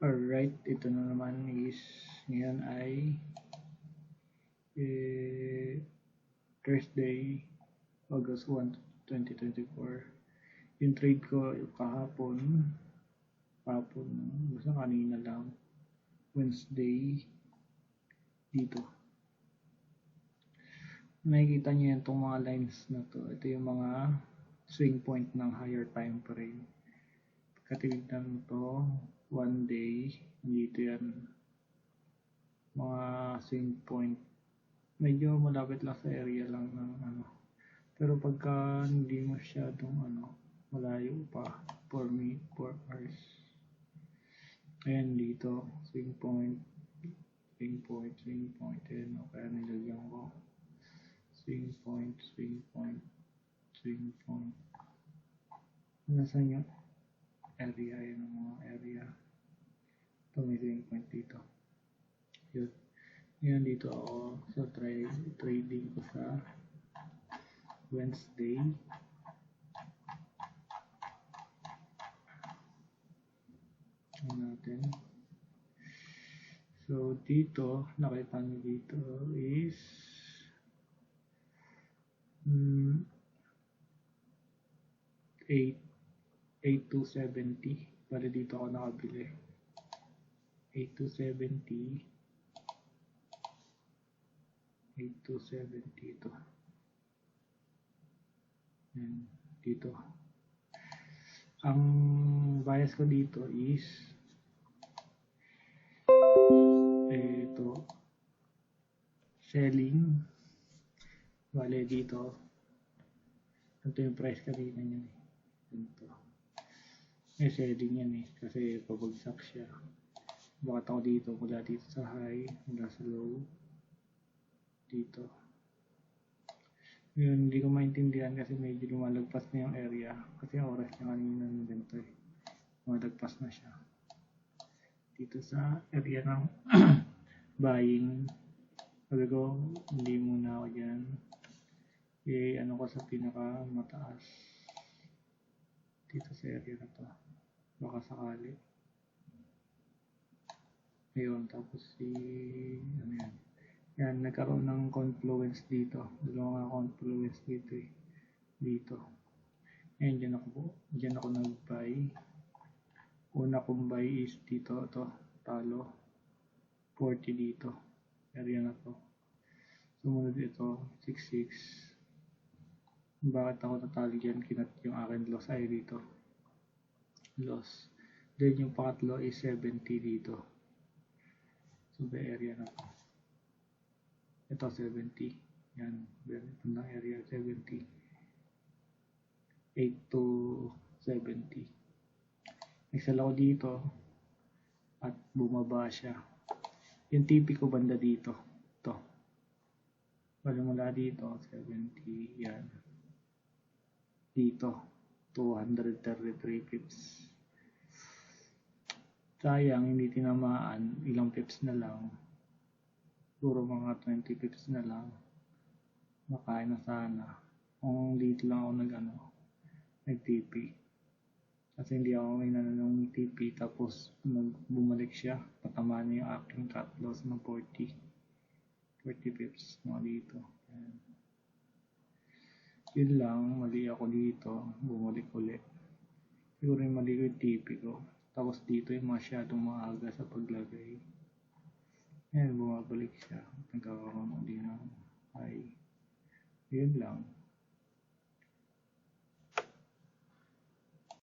Alright, ito na naman is ngayon ay Thursday, August 1, 2024. Yung trade ko kahapon, basta kanina lang, Wednesday, dito. Nakikita niyo itong mga lines na to. Ito yung mga swing point ng higher time frame. Katignan mo to, 1 day, dito yan. Mga swing point. Medyo malapit lang sa area lang ng ano. Pero pagka hindi masyadong malayo pa, 4 hours. Ayan dito, swing point. Ayan, kaya nilagyan ko. Swing point. Nasaan yung area, yun ang mga area. Ito may swing point dito. Yun. Ngayon dito ako sa trading ko sa Wednesday. Tingnan natin. So dito, nakita nyo dito is 8,270. Bali dito ako nakabili. 8,270 ito. Yan, dito. Ang bias ko dito is ito, selling. Bale dito, ito yung price kanina niya. Ito. Selling yan kasi pabagsak siya. Bakit ako dito, mula dito sa high, mula sa low, dito. Ngayon, hindi ko maintindihan kasi medyo lumalagpas na yung area. Kasi ang oras niya kanina ng ganito lumalagpas na siya. Dito sa area ng buying. Sabi ko, hindi muna ako dyan. Ano ko sa pinaka mataas. Dito sa area na to. Baka sakali. Ayun, tapos ano yan. Yan, nagkaroon ng confluence dito. Dalawa nga confluence dito Dito. Ayan, dyan ako nag-buy. Una kong buy is dito, talo. 40 dito. Area na to. Sumunod ito, 66. Bakit ako natalo dyan? Kinat yung akin loss ay dito. Loss. Then yung pangatlo is 70 dito. So, the area na to. Ito 70. Yan. Itong area 70. 8 to 70. Nagsala ko dito at bumaba siya. Yung TP ko banda dito. Ito. Bali mula dito 70. Yan. Dito 233 pips. Sayang hindi tinamaan. Ilang pips na lang. Puro mga 20 pips na lang. Makain na sana. Kung dito lang ako nag-TP. Kasi hindi ako may nananong TP tapos bumalik siya. Patamaan niya yung aking cut loss ng 40 pips mga dito. Ayan. Yun lang, mali ako dito. Bumalik ulit. Siguro yung mali ko yung TP ko. Tapos dito yung masyadong maaga sa paglagay. Ayan, bumabalik siya. Nagkakaroon din ng high. Yun lang.